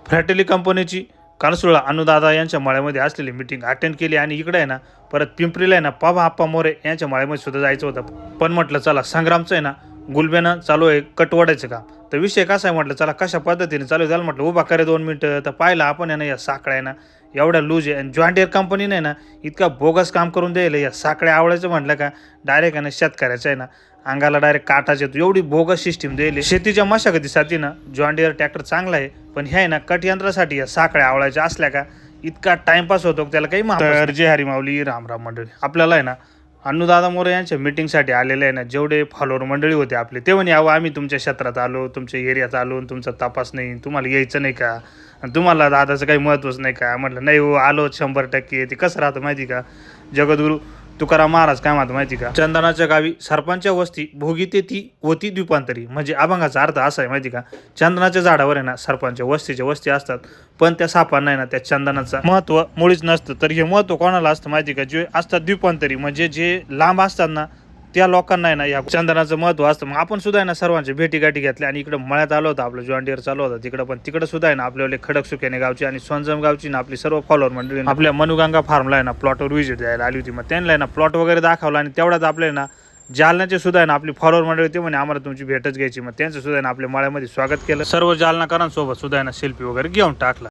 फ्रॅटेली कंपनीची कानसुळा अनुदादा यांच्या मळ्यामध्ये असलेली मीटिंग अटेंड केली आणि इकडे आहे ना परत पिंपरीला आहे ना पाभा आप्पा मोरे यांच्या मळ्यामध्ये सुद्धा जायचं होतं. पण म्हटलं चला संग्रामचं आहे ना गुलबेनं चालू आहे कटवाडायचं काम. तर विषय कसा आहे म्हटलं चला कशा पद्धतीने चालू आहे, त्याला म्हटलं उभा करे 2 मिनिटं. तर पाहिलं आपण आहे ना या साखळ्या आहे ना एवढ्या लूज आहे आणि जॉन डिअर कंपनीने आहे ना इतका बोगस काम करून द्यायला या साखळ्या आवडायचं म्हटलं का डायरेक्ट आहे ना शेतकऱ्याचं आहे ना अंगाला डायरेक्ट काटाच येतो, एवढी बोगस सिस्टीम द्यायली. शेतीच्या मशागतीसाठी ना जॉन डिअर ट्रॅक्टर चांगला आहे, पण ह्या आहे ना कट यंत्रासाठी या साखळ्या आवडायच्या असल्या का इतका टाइमपास होतो त्याला काही तर जे हरिमावली रामराम मंडळी आपल्याला आहे ना अनुदादा मोरे यांच्या मीटिंगसाठी आलेले आहे ना जेवढे फॉलोअर मंडळी होते आपले ते म्हणे यावं आम्ही तुमच्या क्षेत्रात आलो, तुमच्या एरियात आलो, तुमचा तपास नाही, तुम्हाला यायचं नाही का, आणि तुम्हाला दादाचं काही महत्त्वच नाही का. म्हटलं नाही हो आलो 100%. ते कसं राहतं माहिती का, जगद्गुरू तुकाराम महाराज काय म्हणतात माहिती का, चंदनाच्या गावी सरपंचा वस्ती भोगी ते ती होती द्वीपांतरी. म्हणजे अभंगाचा अर्थ असा आहे माहिती का, चंदनाच्या झाडावर आहे ना सरपंच वस्तीच्या वस्ती असतात, पण त्या सापांना आहे ना त्या चंदनाचं महत्त्व मुळीच नसतं. तर हे महत्त्व कोणाला असतं माहिती का, जे असतात द्वीपांतरी म्हणजे जे लांब असतात ना त्या लोकांना आहे ना या चंदनाचं महत्त्व असतं. मग आपण सुद्धा आहे ना सर्वांचे भेटीगाठी घेतल्या आणि इकडं मळ्यात आलो होतं, आपलं जॉन डिअर चालू होतं तिकडं. पण तिकडं सुद्धा आहे ना आपल्याला खडक सुक्याने गावची आणि सोनजम गावची ना आपली सर्व फॉलोअर मंडळी आपल्या मनुगंगा फार्मला आहे ना प्लॉटवर व्हिजिट द्यायला आली होती. मग त्यांना आहे ना प्लॉट वगैरे दाखवला आणि तेवढ्यात आपल्याला ना जालन्याचे सुद्धा आहे ना आपली फॉलोअर मंडळी ते म्हणे आम्हाला तुमची भेटच घ्यायची. मग त्यांचं सुद्धा आहे ना आपल्या मळ्यामध्ये स्वागत केलं. सर्व जालनाकरांसोबत सुद्धा आहे ना सेल्फी वगैरे घेऊन टाकला.